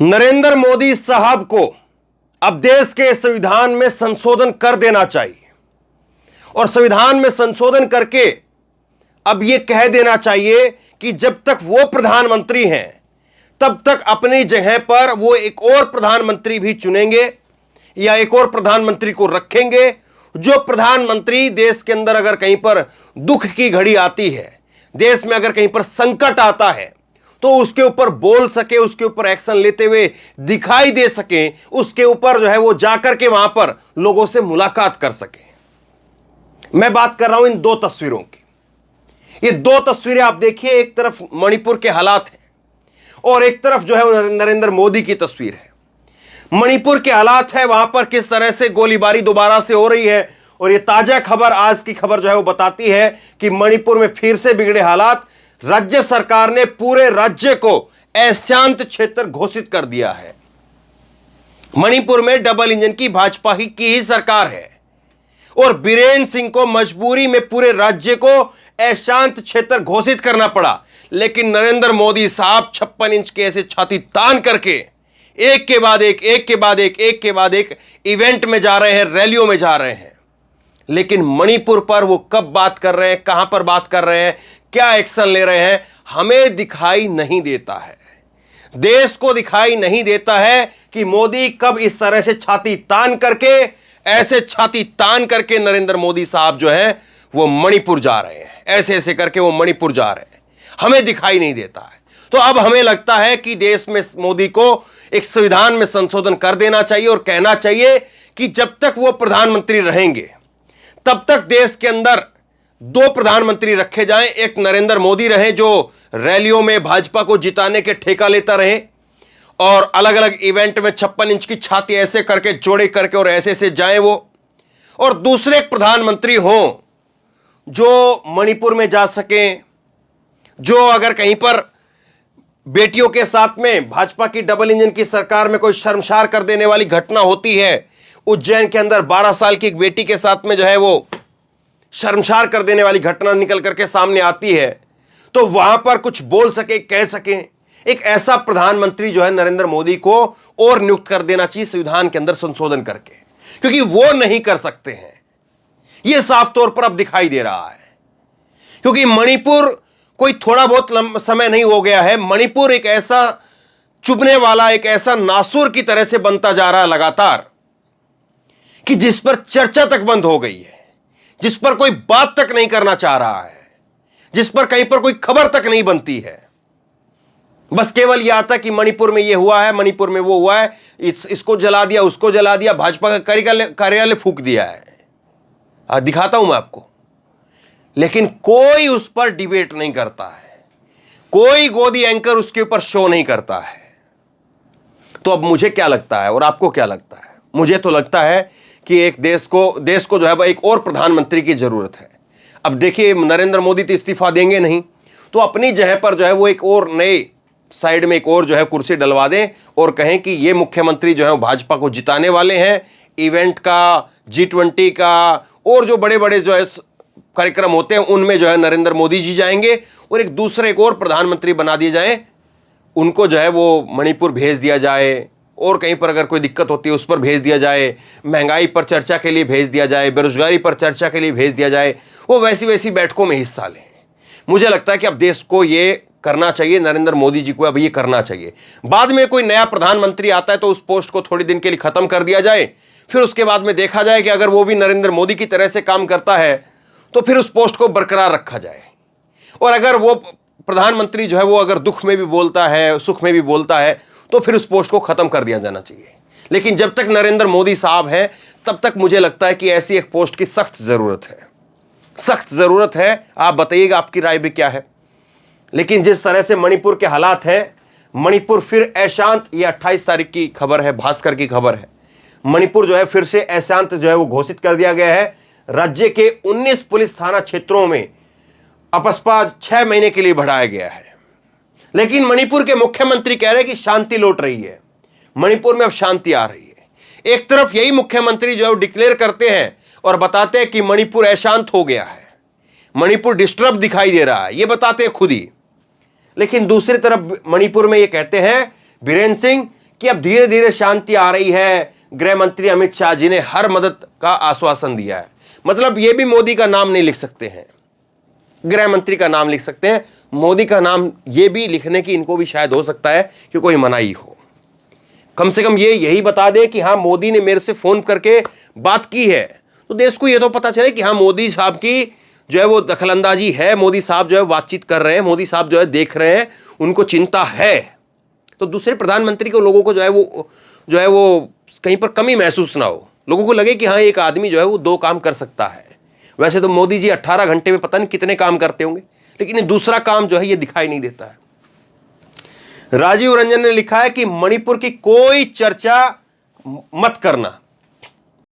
नरेंद्र मोदी साहब को अब देश के संविधान में संशोधन कर देना चाहिए और संविधान में संशोधन करके अब यह कह देना चाहिए कि जब तक वो प्रधानमंत्री हैं तब तक अपनी जगह पर वो एक और प्रधानमंत्री भी चुनेंगे या एक और प्रधानमंत्री को रखेंगे जो प्रधानमंत्री देश के अंदर अगर कहीं पर दुख की घड़ी आती है, देश में अगर कहीं पर संकट आता है तो उसके ऊपर बोल सके, उसके ऊपर एक्शन लेते हुए दिखाई दे सके, उसके ऊपर जो है वो जाकर के वहां पर लोगों से मुलाकात कर सके। मैं बात कर रहा हूं इन दो तस्वीरों की। ये दो तस्वीरें आप देखिए, एक तरफ मणिपुर के हालात हैं और एक तरफ जो है नरेंद्र मोदी की तस्वीर है। मणिपुर के हालात है, वहां पर किस तरह से गोलीबारी दोबारा से हो रही है और ये ताजा खबर, आज की खबर जो है वो बताती है कि मणिपुर में फिर से बिगड़े हालात। राज्य सरकार ने पूरे राज्य को अशांत क्षेत्र घोषित कर दिया है। मणिपुर में डबल इंजन की भाजपा की ही सरकार है और बीरेन सिंह को मजबूरी में पूरे राज्य को अशांत क्षेत्र घोषित करना पड़ा, लेकिन नरेंद्र मोदी साहब 56 इंच के ऐसे छाती तान करके एक के बाद एक इवेंट में जा रहे हैं, रैलियों में जा रहे हैं। लेकिन मणिपुर पर वो कब बात कर रहे हैं, कहां पर बात कर रहे हैं, क्या एक्शन ले रहे हैं, हमें दिखाई नहीं देता है। देश को दिखाई नहीं देता है कि मोदी कब इस तरह से छाती तान करके नरेंद्र मोदी साहब जो है वो मणिपुर जा रहे हैं, ऐसे करके वो मणिपुर जा रहे हैं, हमें दिखाई नहीं देता है। तो अब हमें लगता है कि देश में मोदी को एक संविधान में संशोधन कर देना चाहिए और कहना चाहिए कि जब तक वो प्रधानमंत्री रहेंगे तब तक देश के अंदर दो प्रधानमंत्री रखे जाएं। एक नरेंद्र मोदी रहे जो रैलियों में भाजपा को जिताने के ठेका लेता रहे और अलग अलग इवेंट में 56 इंच की छाती ऐसे करके जोड़े करके और ऐसे जाएं वो, और दूसरे एक प्रधानमंत्री हों जो मणिपुर में जा सकें, जो अगर कहीं पर बेटियों के साथ में भाजपा की डबल इंजन की सरकार में कोई शर्मसार कर देने वाली घटना होती है, उज्जैन के अंदर 12 साल की एक बेटी के साथ में जो है वो शर्मसार कर देने वाली घटना निकल करके सामने आती है, तो वहां पर कुछ बोल सके, कह सके। एक ऐसा प्रधानमंत्री जो है नरेंद्र मोदी को और नियुक्त कर देना चाहिए संविधान के अंदर संशोधन करके, क्योंकि वो नहीं कर सकते हैं। यह साफ तौर पर अब दिखाई दे रहा है, क्योंकि मणिपुर कोई थोड़ा बहुत समय नहीं हो गया है। मणिपुर एक ऐसा चुभने वाला, एक ऐसा नासूर की तरह से बनता जा रहा है लगातार कि जिस पर चर्चा तक बंद हो गई है, जिस पर कोई बात तक नहीं करना चाह रहा है, जिस पर कहीं पर कोई खबर तक नहीं बनती है। बस केवल यह आता कि मणिपुर में यह हुआ है, मणिपुर में वो हुआ है, इसको जला दिया, उसको जला दिया, भाजपा का कार्यालय फूंक दिया है। दिखाता हूं मैं आपको, लेकिन कोई उस पर डिबेट नहीं करता है, कोई गोदी एंकर उसके ऊपर शो नहीं करता है। तो अब मुझे क्या लगता है और आपको क्या लगता है? मुझे तो लगता है कि एक देश को जो है एक और प्रधानमंत्री की जरूरत है। अब देखिए, नरेंद्र मोदी तो इस्तीफा देंगे नहीं, तो अपनी जगह पर जो है वो एक और नए साइड में एक और जो है कुर्सी डलवा दें और कहें कि ये मुख्यमंत्री जो है वो भाजपा को जिताने वाले हैं। इवेंट का, G20 का और जो बड़े बड़े जो है कार्यक्रम होते हैं उनमें जो है नरेंद्र मोदी जी जाएंगे और एक और प्रधानमंत्री बना दिए जाए। उनको जो है वो मणिपुर भेज दिया जाए और कहीं पर अगर कोई दिक्कत होती है उस पर भेज दिया जाए, महंगाई पर चर्चा के लिए भेज दिया जाए, बेरोजगारी पर चर्चा के लिए भेज दिया जाए, वो वैसी बैठकों में हिस्सा लें। मुझे लगता है कि अब देश को ये करना चाहिए, नरेंद्र मोदी जी को अब ये करना चाहिए। बाद में कोई नया प्रधानमंत्री आता है तो उस पोस्ट को थोड़ी दिन के लिए खत्म कर दिया जाए, फिर उसके बाद में देखा जाए कि अगर वो भी नरेंद्र मोदी की तरह से काम करता है तो फिर उस पोस्ट को बरकरार रखा जाए। और अगर वो प्रधानमंत्री जो है वो अगर दुख में भी बोलता है, सुख में भी बोलता है, तो फिर उस पोस्ट को खत्म कर दिया जाना चाहिए। लेकिन जब तक नरेंद्र मोदी साहब हैं तब तक मुझे लगता है कि ऐसी एक पोस्ट की सख्त जरूरत है। आप बताइएगा आपकी राय भी क्या है। लेकिन जिस तरह से मणिपुर के हालात हैं, मणिपुर फिर अशांत, ये 28 तारीख की खबर है, भास्कर की खबर है। मणिपुर जो है फिर से अशांत जो है वो घोषित कर दिया गया है। राज्य के 19 पुलिस थाना क्षेत्रों में अपस्पा 6 महीने के लिए बढ़ाया गया है। लेकिन मणिपुर के मुख्यमंत्री कह रहे हैं कि शांति लौट रही है, मणिपुर में अब शांति आ रही है। एक तरफ यही मुख्यमंत्री जो है वो डिक्लेयर करते हैं और बताते हैं कि मणिपुर अशांत हो गया है, मणिपुर डिस्टर्ब दिखाई दे रहा है, ये बताते हैं खुद ही। लेकिन दूसरी तरफ मणिपुर में ये कहते हैं बीरेन सिंह कि अब धीरे धीरे शांति आ रही है। गृह मंत्री अमित शाह जी ने हर मदद का आश्वासन दिया है। मतलब ये भी मोदी का नाम नहीं लिख सकते हैं, गृह मंत्री का नाम लिख सकते हैं, मोदी का नाम ये भी लिखने की इनको भी शायद हो सकता है कि कोई मनाही हो। कम से कम ये यही बता दे कि हाँ मोदी ने मेरे से फोन करके बात की है, तो देश को ये तो पता चले कि हाँ मोदी साहब की जो है वो दखलंदाजी है, मोदी साहब जो है बातचीत कर रहे हैं, मोदी साहब जो है देख रहे हैं, उनको चिंता है। तो दूसरे प्रधानमंत्री को, लोगों को जो है वो कहीं पर कमी महसूस ना हो, लोगों को लगे कि हाँ एक आदमी जो है वो दो काम कर सकता है। वैसे तो मोदी जी 18 घंटे में पता नहीं कितने काम करते होंगे, लेकिन दूसरा काम जो है ये दिखाई नहीं देता है। राजीव रंजन ने लिखा है कि मणिपुर की कोई चर्चा मत करना,